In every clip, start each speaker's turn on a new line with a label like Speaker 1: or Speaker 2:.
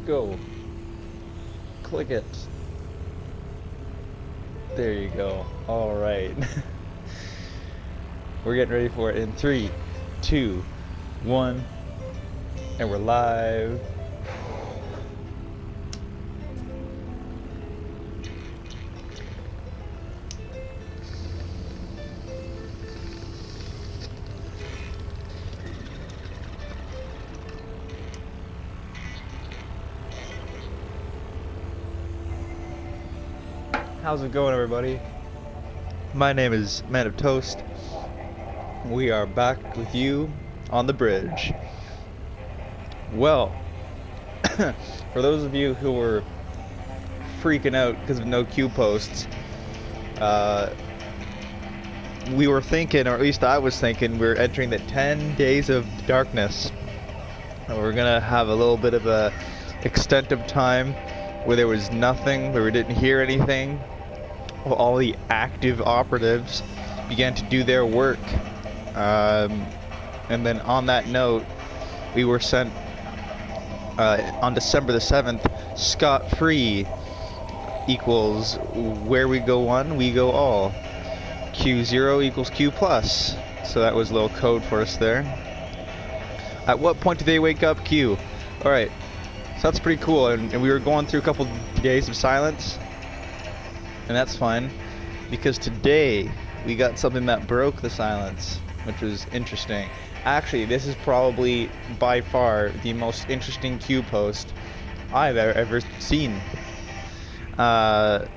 Speaker 1: Go. Click it. There you go. Alright. We're getting ready for it in 3, 2, 1. And we're live. How's it going, everybody? My name is Man of Toast. We are back with you on the bridge. Well, for those of you who were freaking out because of no queue posts, we were thinking, or at least I was thinking, we're entering the 10 days of darkness. And we're gonna have a little bit of a extent of time where there was nothing, where we didn't hear anything. All the active operatives began to do their work. And then on that note, we were sent on December the 7th, scot-free equals where we go one, we go all. Q0 equals Q plus. So that was a little code for us there. At what point do they wake up? Q. Alright, so that's pretty cool. And we were going through a couple days of silence. And that's fine, because today we got something that broke the silence, which was interesting. Actually, this is probably by far the most interesting queue post I've ever seen. So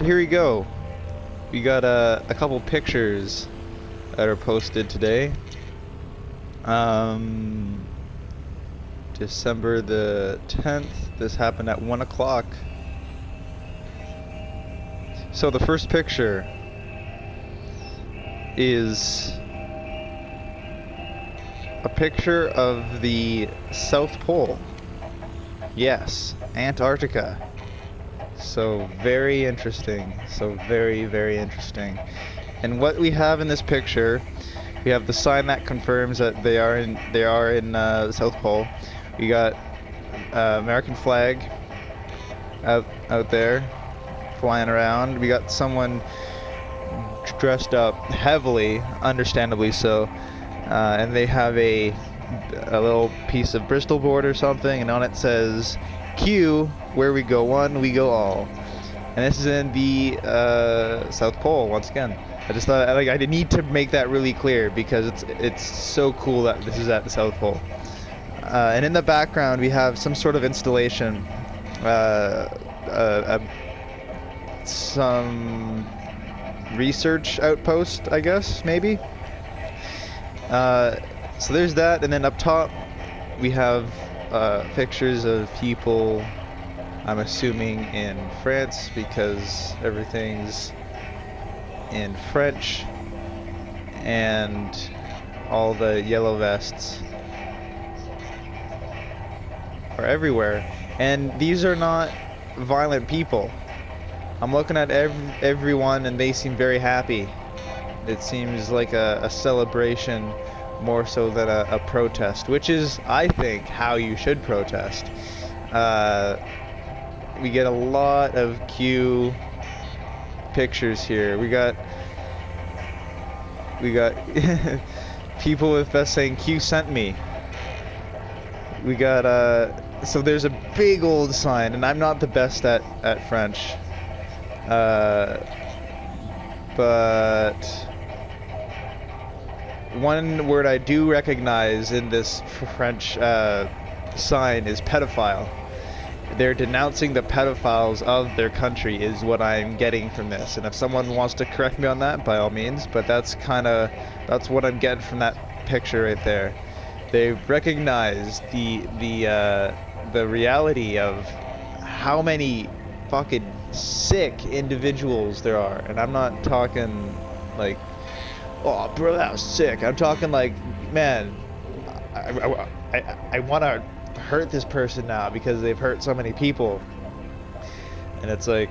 Speaker 1: here we go. We got a couple pictures that are posted today. December the 10th. This happened at 1 o'clock. So the first picture is a picture of the South Pole. Yes, Antarctica. So very interesting. So very, very interesting. And what we have in this picture, we have the sign that confirms that they are in the South Pole. We got American flag out there, flying around. We got someone dressed up heavily, understandably so, and they have a little piece of Bristol board or something, and on it says Q, where we go one, we go all. And this is in the South Pole once again. I just thought I need to make that really clear because it's so cool that this is at the South Pole. And in the background we have some sort of installation, some research outpost, I guess, maybe. So there's that, and then up top we have pictures of people, I'm assuming in France, because everything's in French, and all the yellow vests are everywhere. And these are not violent people. I'm looking at everyone and they seem very happy. It seems like a celebration more so than a protest, which is, I think, how you should protest. We get a lot of Q pictures here. We got people with us saying Q sent me. We got so there's a big old sign, and I'm not the best at French. But one word I do recognize in this French sign is pedophile. They're denouncing the pedophiles of their country is what I'm getting from this. And if someone wants to correct me on that, by all means, but that's what I'm getting from that picture right there. They recognize the reality of how many fucking sick individuals there are. And I'm not talking like, oh bro, that was sick. I'm talking like, man, I want to hurt this person now because they've hurt so many people. And it's like,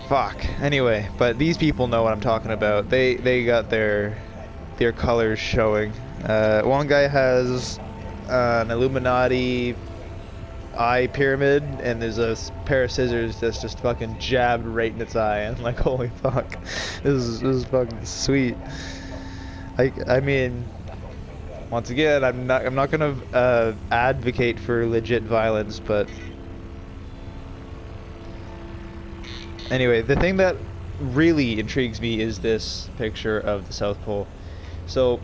Speaker 1: fuck. Anyway, but these people know what I'm talking about. They got their colors showing. One guy has an Illuminati eye pyramid, and there's a pair of scissors that's just fucking jabbed right in its eye. And I'm like, holy fuck, this is fucking sweet. I mean, once again, I'm not gonna advocate for legit violence, but anyway, the thing that really intrigues me is this picture of the South Pole. So,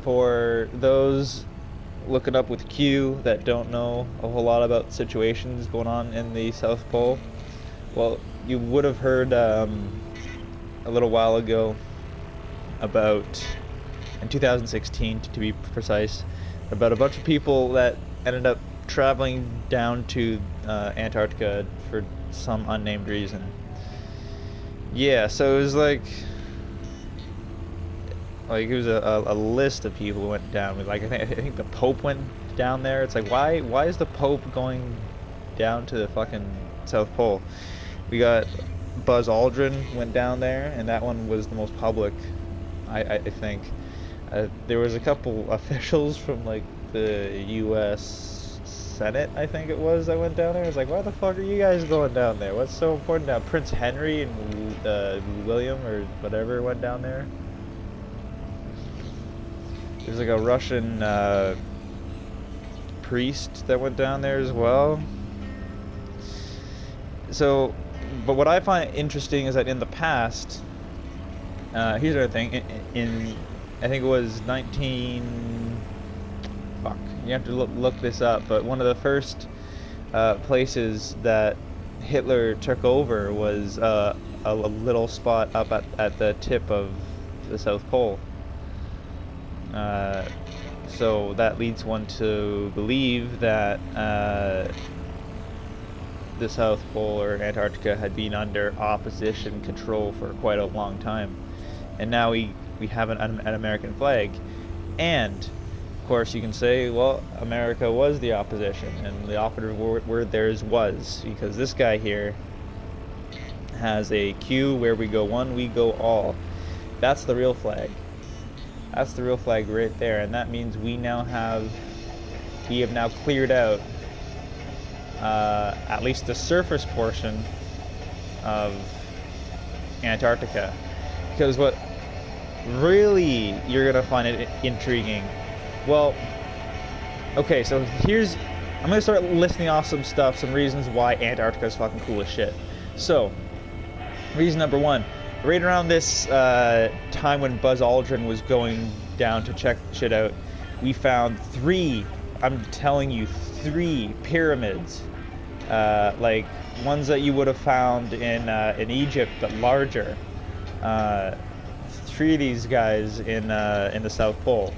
Speaker 1: for those looking up with Q that don't know a whole lot about situations going on in the South Pole, well, you would have heard a little while ago about, in 2016 to be precise, about a bunch of people that ended up traveling down to Antarctica for some unnamed reason. Yeah, so it was like it was a list of people who went down. Like I think the Pope went down there. It's like why is the Pope going down to the fucking South Pole? We got Buzz Aldrin went down there, and that one was the most public, I think. There was a couple officials from like the U.S. Senate, I think it was, that went down there. I was like, why the fuck are you guys going down there? What's so important now? Prince Henry and William or whatever went down there. There's like a Russian priest that went down there as well. So, but what I find interesting is that in the past, here's another thing. In I think it was 19. Fuck, you have to look this up. But one of the first places that Hitler took over was a little spot up at the tip of the South Pole. So that leads one to believe that the South Pole or Antarctica had been under opposition control for quite a long time, and now we have an American flag. And of course you can say, well, America was the opposition, and the operative word there is was, because this guy here has a Q, where we go one, we go all. That's the real flag. That's the real flag right there, and that means we have now cleared out at least the surface portion of Antarctica. Because what really you're gonna find it intriguing, well, okay, so I'm gonna start listing off some reasons why Antarctica is fucking cool as shit. So, reason number one. Right around this time when Buzz Aldrin was going down to check shit out, we found three pyramids, like ones that you would have found in Egypt, but larger. 3 of these guys in the South Pole,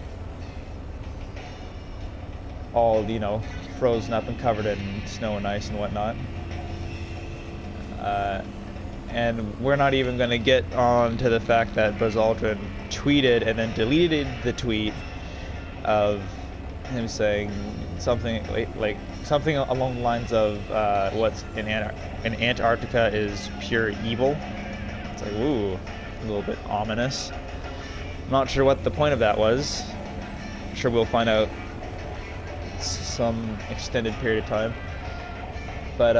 Speaker 1: all frozen up and covered in snow and ice and whatnot. And we're not even going to get on to the fact that Buzz Aldrin tweeted and then deleted the tweet of him saying something like something along the lines of what's in Antarctica is pure evil. It's like, ooh, a little bit ominous. I'm not sure what the point of that was. I'm sure we'll find out some extended period of time. But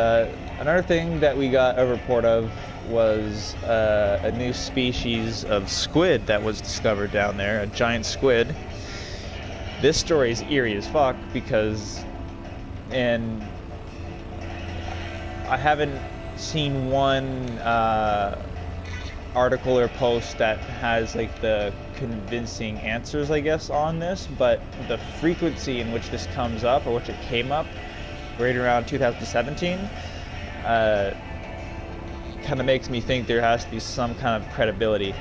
Speaker 1: another thing that we got a report of was a new species of squid that was discovered down there, a giant squid. This story is eerie as fuck and I haven't seen one article or post that has like the convincing answers, I guess, on this, but the frequency in which this comes up, or which it came up right around 2017, kind of makes me think there has to be some kind of credibility.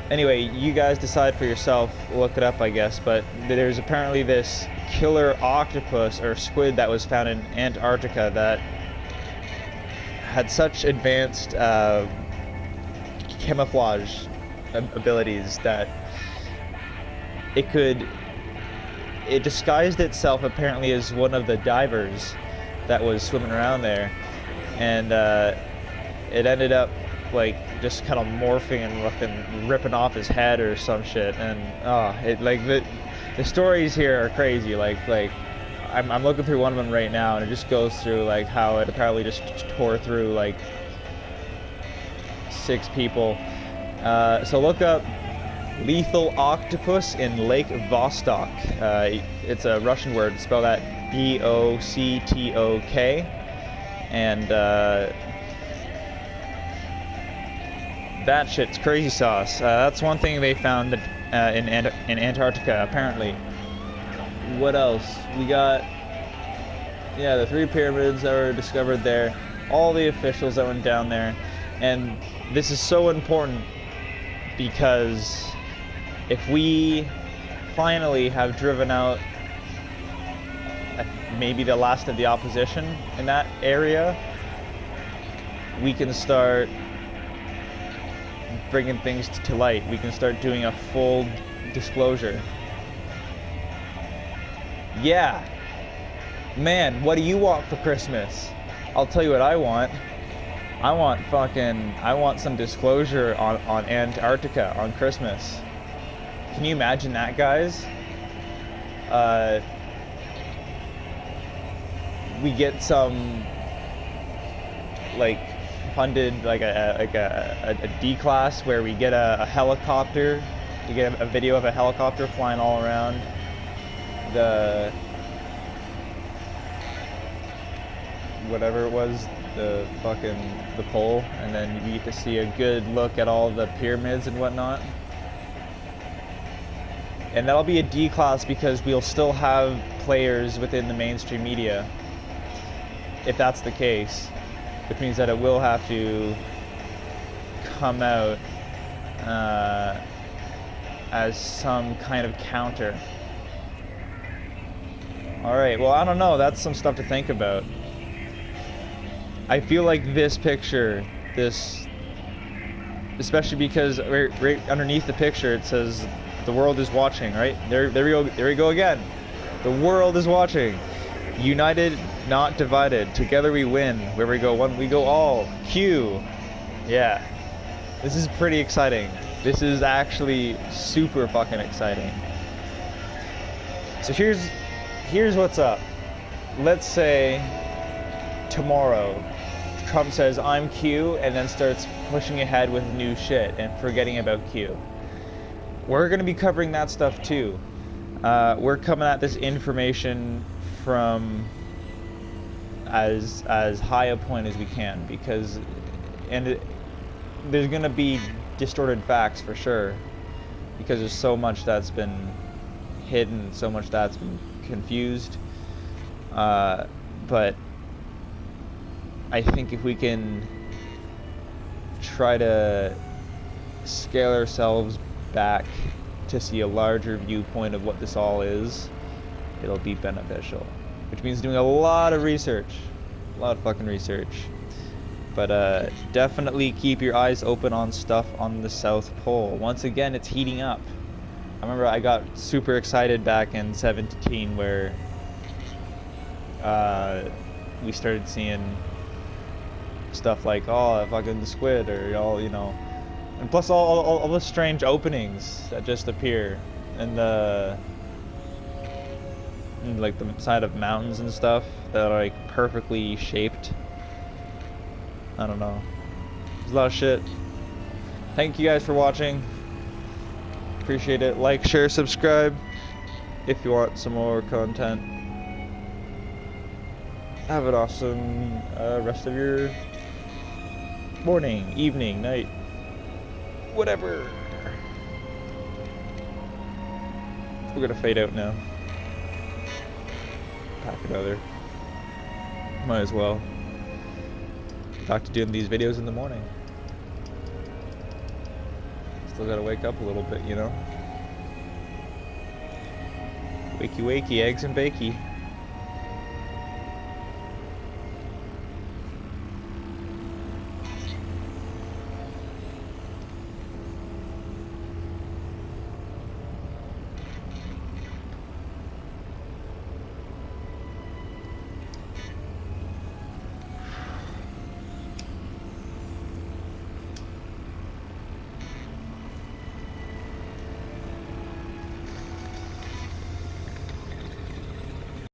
Speaker 1: Anyway, you guys decide for yourself, look it up, I guess, but there's apparently this killer octopus or squid that was found in Antarctica that had such advanced camouflage abilities that it disguised itself apparently as one of the divers that was swimming around there, and it ended up like just kind of morphing and fucking ripping off his head or some shit. And the stories here are crazy. Like I'm looking through one of them right now, and it just goes through like how it apparently just tore through like 6 people. So look up lethal octopus in Lake Vostok. It's a Russian word. Spell that Boctok, and that shit's crazy sauce. That's one thing they found that, in Antarctica, apparently. What else? We got, yeah, the 3 pyramids that were discovered there, all the officials that went down there, and this is so important because if we finally have driven out maybe the last of the opposition in that area, we can start bringing things to light. We can start doing a full disclosure. Yeah. Man, what do you want for Christmas? I'll tell you what I want. I want some disclosure on Antarctica on Christmas. Can you imagine that, guys? We get some like funded like a D class where we get a helicopter. We get a video of a helicopter flying all around the whatever it was, the pole, and then you get to see a good look at all the pyramids and whatnot. And that'll be a D class because we'll still have players within the mainstream media, if that's the case, which means that it will have to come out as some kind of counter. Alright, well, I don't know, that's some stuff to think about. I feel like this picture, especially because right underneath the picture it says the world is watching, right? There we go again. The world is watching. United, not divided. Together we win. Where we go one, we go all. Q. Yeah. This is pretty exciting. This is actually super fucking exciting. So here's what's up. Let's say tomorrow Trump says I'm Q and then starts pushing ahead with new shit and forgetting about Q. We're going to be covering that stuff too. We're coming at this information from as high a point as we can, because there's going to be distorted facts for sure, because there's so much that's been hidden, so much that's been confused. But I think if we can try to scale ourselves back to see a larger viewpoint of what this all is, it'll be beneficial. Which means doing a lot of research. A lot of fucking research. But definitely keep your eyes open on stuff on the South Pole. Once again, it's heating up. I remember I got super excited back in 17 where we started seeing stuff like, oh, fucking the squid, or all, you know, and plus all the strange openings that just appear in like the side of mountains and stuff that are like perfectly shaped. I don't know. There's a lot of shit. Thank you guys for watching. Appreciate it. Like, share, subscribe if you want some more content. Have an awesome rest of your morning, evening, night, whatever. We're gonna fade out now. Pack another. Might as well. Back to doing these videos in the morning. Still gotta wake up a little bit, you know? Wakey wakey, eggs and bakey.